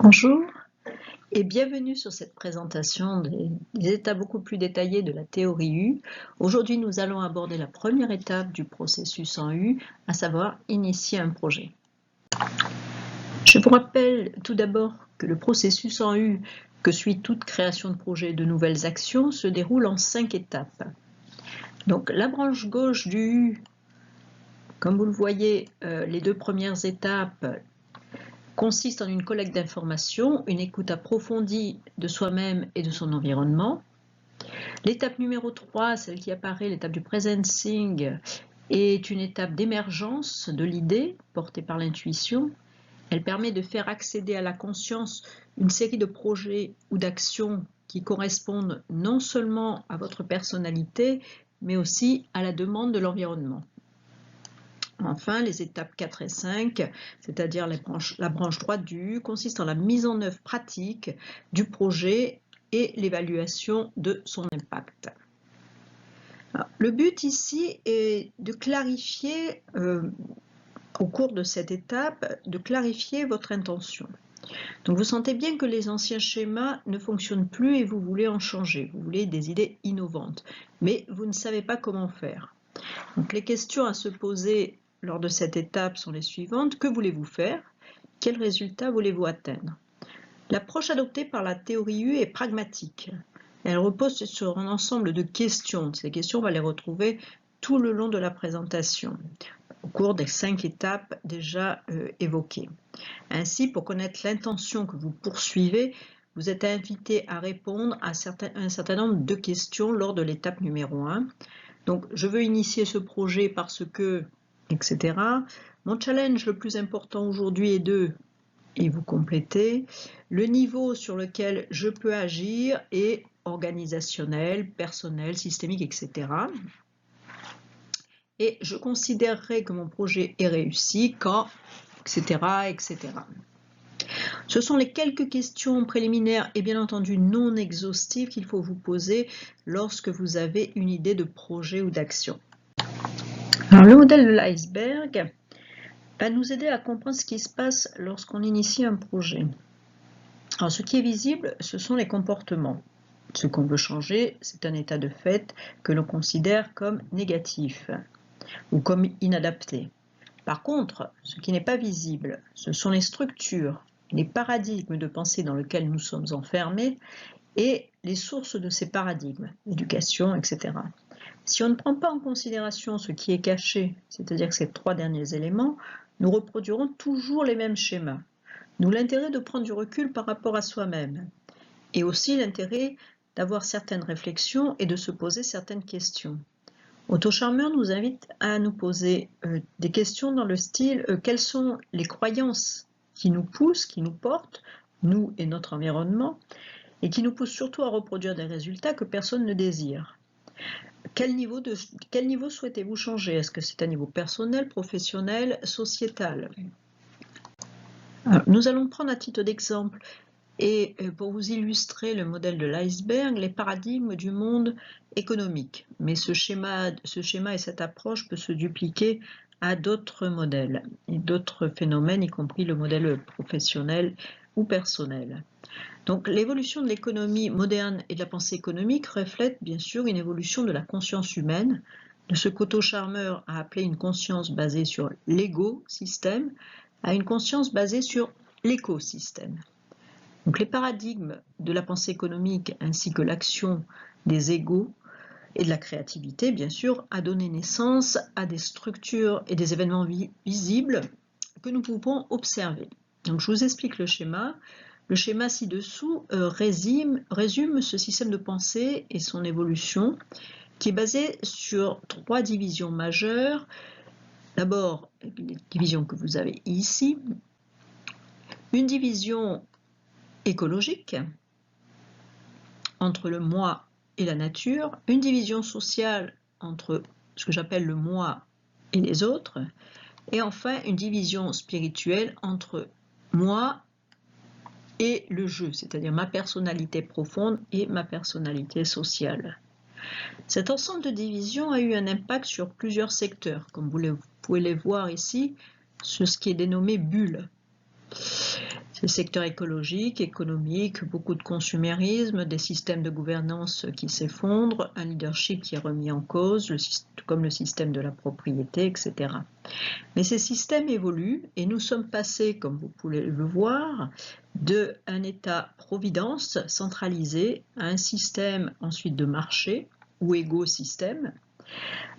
Bonjour et bienvenue sur cette présentation des étapes beaucoup plus détaillées de la théorie U. Aujourd'hui, nous allons aborder la première étape du processus en U, à savoir initier un projet. Je vous rappelle tout d'abord que le processus en U, que suit toute création de projet de nouvelles actions, se déroule en 5 étapes. Donc la branche gauche du U, comme vous le voyez, les deux premières étapes consiste en une collecte d'informations, une écoute approfondie de soi-même et de son environnement. L'étape numéro 3, celle qui apparaît, l'étape du presencing, est une étape d'émergence de l'idée portée par l'intuition. Elle permet de faire accéder à la conscience une série de projets ou d'actions qui correspondent non seulement à votre personnalité, mais aussi à la demande de l'environnement. Enfin, les étapes 4 et 5, c'est-à-dire la branche droite du U, consistent en la mise en œuvre pratique du projet et l'évaluation de son impact. Alors, le but ici est de clarifier, au cours de cette étape, de clarifier votre intention. Donc vous sentez bien que les anciens schémas ne fonctionnent plus et vous voulez en changer, vous voulez des idées innovantes, mais vous ne savez pas comment faire. Donc les questions à se poser lors de cette étape sont les suivantes. Que voulez-vous faire? Quels résultats voulez-vous atteindre? L'approche adoptée par la théorie U est pragmatique. Elle repose sur un ensemble de questions. Ces questions, on va les retrouver tout le long de la présentation, au cours des 5 étapes déjà évoquées. Ainsi, pour connaître l'intention que vous poursuivez, vous êtes invité à répondre à un certain nombre de questions lors de l'étape numéro 1. Donc, je veux initier ce projet parce que, etc. Mon challenge le plus important aujourd'hui est de, et vous complétez, le niveau sur lequel je peux agir est organisationnel, personnel, systémique, etc. Et je considérerai que mon projet est réussi quand, etc., etc. Ce sont les quelques questions préliminaires et bien entendu non exhaustives qu'il faut vous poser lorsque vous avez une idée de projet ou d'action. Alors, le modèle de l'iceberg va nous aider à comprendre ce qui se passe lorsqu'on initie un projet. Alors, ce qui est visible, ce sont les comportements. Ce qu'on veut changer, c'est un état de fait que l'on considère comme négatif ou comme inadapté. Par contre, ce qui n'est pas visible, ce sont les structures, les paradigmes de pensée dans lesquels nous sommes enfermés et les sources de ces paradigmes, l'éducation, etc. Si on ne prend pas en considération ce qui est caché, c'est-à-dire ces 3 derniers éléments, nous reproduirons toujours les mêmes schémas. D'où l'intérêt de prendre du recul par rapport à soi-même, et aussi l'intérêt d'avoir certaines réflexions et de se poser certaines questions. Otto Scharmer nous invite à nous poser des questions dans le style quelles sont les croyances qui nous poussent, qui nous portent, nous et notre environnement, et qui nous poussent surtout à reproduire des résultats que personne ne désire. Quel niveau souhaitez-vous changer? Est-ce que c'est un niveau personnel, professionnel, sociétal? Alors, nous allons prendre à titre d'exemple et pour vous illustrer le modèle de l'iceberg, les paradigmes du monde économique. Mais ce schéma et cette approche peut se dupliquer à d'autres modèles et d'autres phénomènes, y compris le modèle professionnel ou personnel. Donc l'évolution de l'économie moderne et de la pensée économique reflète bien sûr une évolution de la conscience humaine, de ce qu'Otto Scharmer a appelé une conscience basée sur l'égo-système, à une conscience basée sur l'écosystème. Donc les paradigmes de la pensée économique ainsi que l'action des égos et de la créativité, bien sûr, a donné naissance à des structures et des événements visibles que nous pouvons observer. Donc je vous explique le schéma. Le schéma ci-dessous résume ce système de pensée et son évolution qui est basé sur 3 divisions majeures. D'abord, les divisions que vous avez ici. Une division écologique entre le moi et la nature. Une division sociale entre ce que j'appelle le moi et les autres. Et enfin, une division spirituelle entre moi et le jeu, c'est-à-dire ma personnalité profonde et ma personnalité sociale. Cet ensemble de divisions a eu un impact sur plusieurs secteurs, comme vous pouvez les voir ici, sur ce qui est dénommé bulle. C'est le secteur écologique, économique, beaucoup de consumérisme, des systèmes de gouvernance qui s'effondrent, un leadership qui est remis en cause, comme le système de la propriété, etc. Mais ces systèmes évoluent et nous sommes passés, comme vous pouvez le voir, d'un État-providence centralisé à un système ensuite de marché ou écosystème.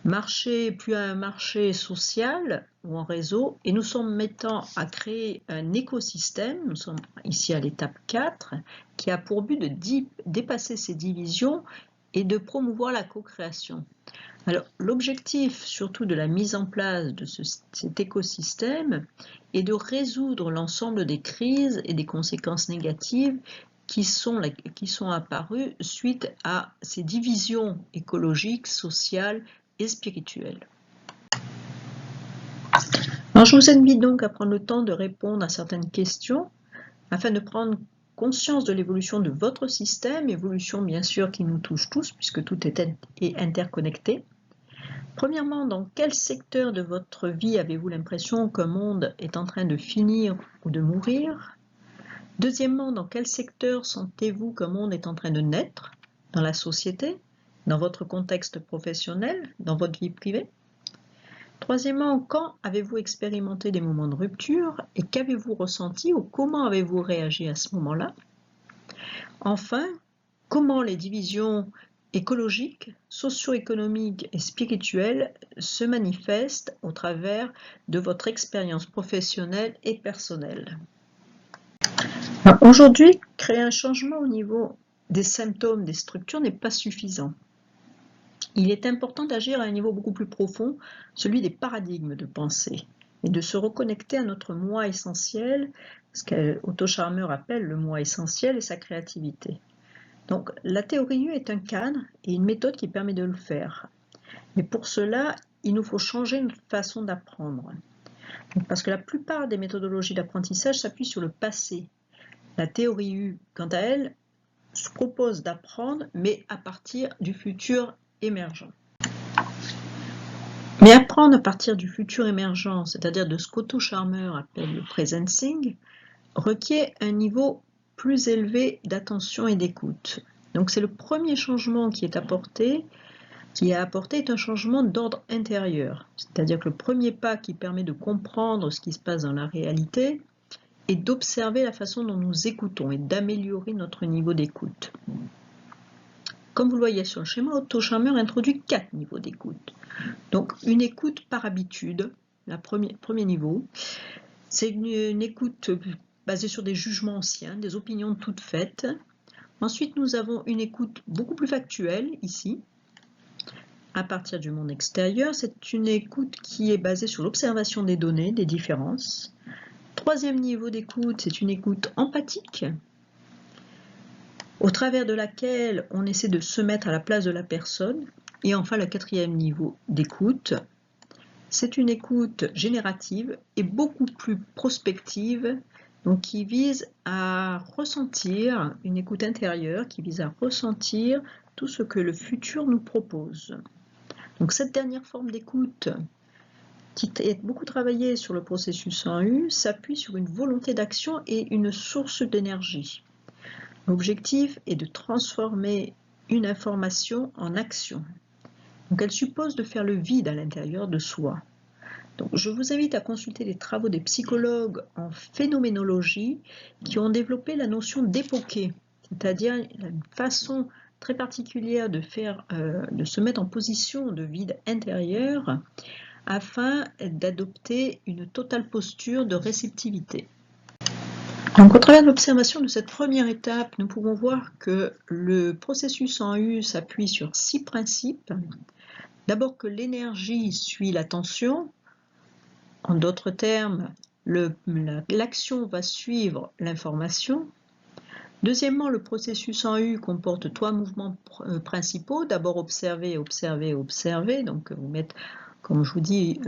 Marché, puis un marché social ou en réseau, et nous sommes maintenant à créer un écosystème, nous sommes ici à l'étape 4, qui a pour but de dépasser ces divisions et de promouvoir la co-création. Alors, l'objectif surtout de la mise en place de cet écosystème est de résoudre l'ensemble des crises et des conséquences négatives qui sont apparues suite à ces divisions écologiques, sociales et spirituelles. Alors, je vous invite donc à prendre le temps de répondre à certaines questions afin de prendre conscience de l'évolution de votre système, évolution bien sûr qui nous touche tous puisque tout est interconnecté. Premièrement, dans quel secteur de votre vie avez-vous l'impression qu'un monde est en train de finir ou de mourir? Deuxièmement, dans quel secteur sentez-vous qu'un monde est en train de naître dans la société, dans votre contexte professionnel, dans votre vie privée? Troisièmement, quand avez-vous expérimenté des moments de rupture et qu'avez-vous ressenti ou comment avez-vous réagi à ce moment-là? Enfin, comment les divisions écologiques, socio-économiques et spirituelles se manifestent au travers de votre expérience professionnelle et personnelle. Aujourd'hui, créer un changement au niveau des symptômes, des structures n'est pas suffisant. Il est important d'agir à un niveau beaucoup plus profond, celui des paradigmes de pensée, et de se reconnecter à notre moi essentiel, ce qu'Otto Scharmer appelle le moi essentiel et sa créativité. Donc, la théorie U est un cadre et une méthode qui permet de le faire. Mais pour cela, il nous faut changer notre façon d'apprendre. Parce que la plupart des méthodologies d'apprentissage s'appuient sur le passé. La théorie U, quant à elle, se propose d'apprendre, mais à partir du futur émergent. Mais apprendre à partir du futur émergent, c'est-à-dire de ce qu'Otto Scharmer appelle le presencing, requiert un niveau plus élevé d'attention et d'écoute. Donc c'est le premier changement qui est apporté est un changement d'ordre intérieur. C'est-à-dire que le premier pas qui permet de comprendre ce qui se passe dans la réalité est d'observer la façon dont nous écoutons et d'améliorer notre niveau d'écoute. Comme vous le voyez sur le schéma, Otto Scharmer introduit 4 niveaux d'écoute. Donc une écoute par habitude, le premier niveau, c'est une écoute basée sur des jugements anciens, des opinions toutes faites. Ensuite, nous avons une écoute beaucoup plus factuelle, ici, à partir du monde extérieur. C'est une écoute qui est basée sur l'observation des données, des différences. Troisième niveau d'écoute, c'est une écoute empathique, au travers de laquelle on essaie de se mettre à la place de la personne. Et enfin, le quatrième niveau d'écoute, c'est une écoute générative et beaucoup plus prospective, donc qui vise à ressentir, une écoute intérieure qui vise à ressentir tout ce que le futur nous propose. Donc cette dernière forme d'écoute, qui est beaucoup travaillée sur le processus en U, s'appuie sur une volonté d'action et une source d'énergie. L'objectif est de transformer une information en action. Donc elle suppose de faire le vide à l'intérieur de soi. Donc je vous invite à consulter les travaux des psychologues en phénoménologie qui ont développé la notion d'époquer, c'est-à-dire une façon très particulière de se mettre en position de vide intérieur afin d'adopter une totale posture de réceptivité. Donc, au travers de l'observation de cette première étape, nous pouvons voir que le processus en U s'appuie sur 6 principes. D'abord que l'énergie suit l'attention. En d'autres termes, l'action va suivre l'information. Deuxièmement, le processus en U comporte 3 mouvements principaux. D'abord observer, observer, observer. Donc vous mettez, comme je vous dis,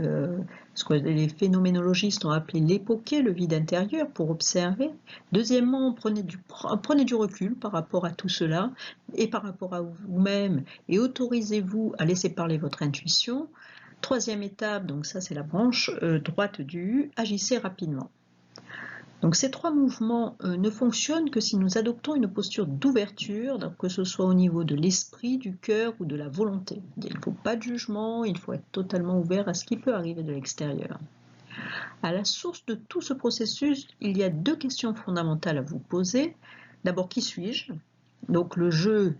ce que les phénoménologistes ont appelé l'époquer, le vide intérieur, pour observer. Deuxièmement, prenez du recul par rapport à tout cela et par rapport à vous-même et autorisez-vous à laisser parler votre intuition. Troisième étape, donc ça c'est la branche droite du U, agissez rapidement. Donc ces 3 mouvements ne fonctionnent que si nous adoptons une posture d'ouverture, que ce soit au niveau de l'esprit, du cœur ou de la volonté. Il ne faut pas de jugement, il faut être totalement ouvert à ce qui peut arriver de l'extérieur. À la source de tout ce processus, il y a 2 questions fondamentales à vous poser. D'abord, qui suis-je? Donc le jeu,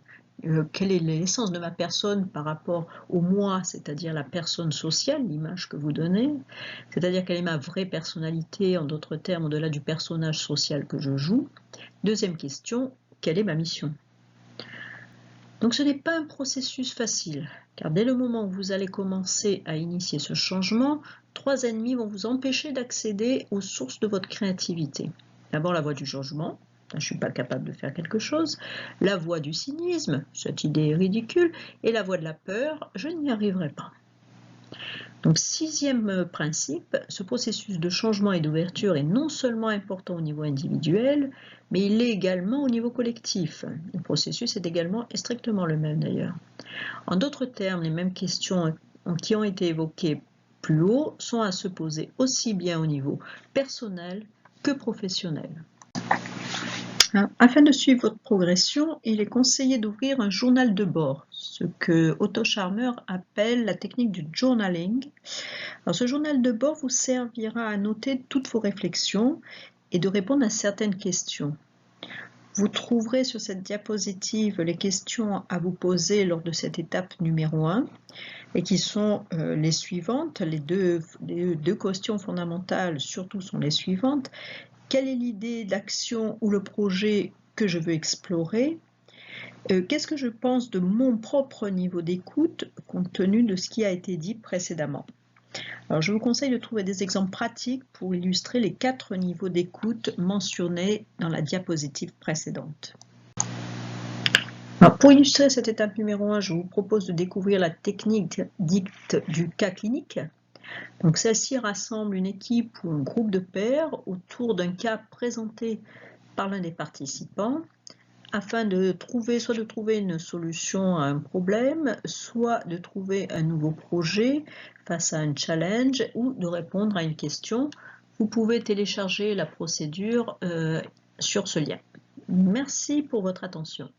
quelle est l'essence de ma personne par rapport au moi, c'est-à-dire la personne sociale, l'image que vous donnez, c'est-à-dire quelle est ma vraie personnalité, en d'autres termes, au-delà du personnage social que je joue. Deuxième question, quelle est ma mission? Donc ce n'est pas un processus facile, car dès le moment où vous allez commencer à initier ce changement, 3 ennemis vont vous empêcher d'accéder aux sources de votre créativité. D'abord la voie du jugement, je ne suis pas capable de faire quelque chose, la voie du cynisme, cette idée est ridicule, et la voie de la peur, je n'y arriverai pas. Donc 6e principe, ce processus de changement et d'ouverture est non seulement important au niveau individuel, mais il l'est également au niveau collectif. Le processus est également et strictement le même d'ailleurs. En d'autres termes, les mêmes questions qui ont été évoquées plus haut sont à se poser aussi bien au niveau personnel que professionnel. Afin de suivre votre progression, il est conseillé d'ouvrir un journal de bord, ce que Otto Scharmer appelle la technique du journaling. Alors, ce journal de bord vous servira à noter toutes vos réflexions et de répondre à certaines questions. Vous trouverez sur cette diapositive les questions à vous poser lors de cette étape numéro 1 et qui sont les suivantes. Les deux questions fondamentales surtout sont les suivantes. Quelle est l'idée d'action ou le projet que je veux explorer? Qu'est-ce que je pense de mon propre niveau d'écoute compte tenu de ce qui a été dit précédemment? Alors, je vous conseille de trouver des exemples pratiques pour illustrer les 4 niveaux d'écoute mentionnés dans la diapositive précédente. Alors, pour illustrer cette étape numéro 1, je vous propose de découvrir la technique dite du cas clinique. Donc celle-ci rassemble une équipe ou un groupe de pairs autour d'un cas présenté par l'un des participants afin de trouver, soit de trouver une solution à un problème, soit de trouver un nouveau projet face à un challenge ou de répondre à une question. Vous pouvez télécharger la procédure sur ce lien. Merci pour votre attention.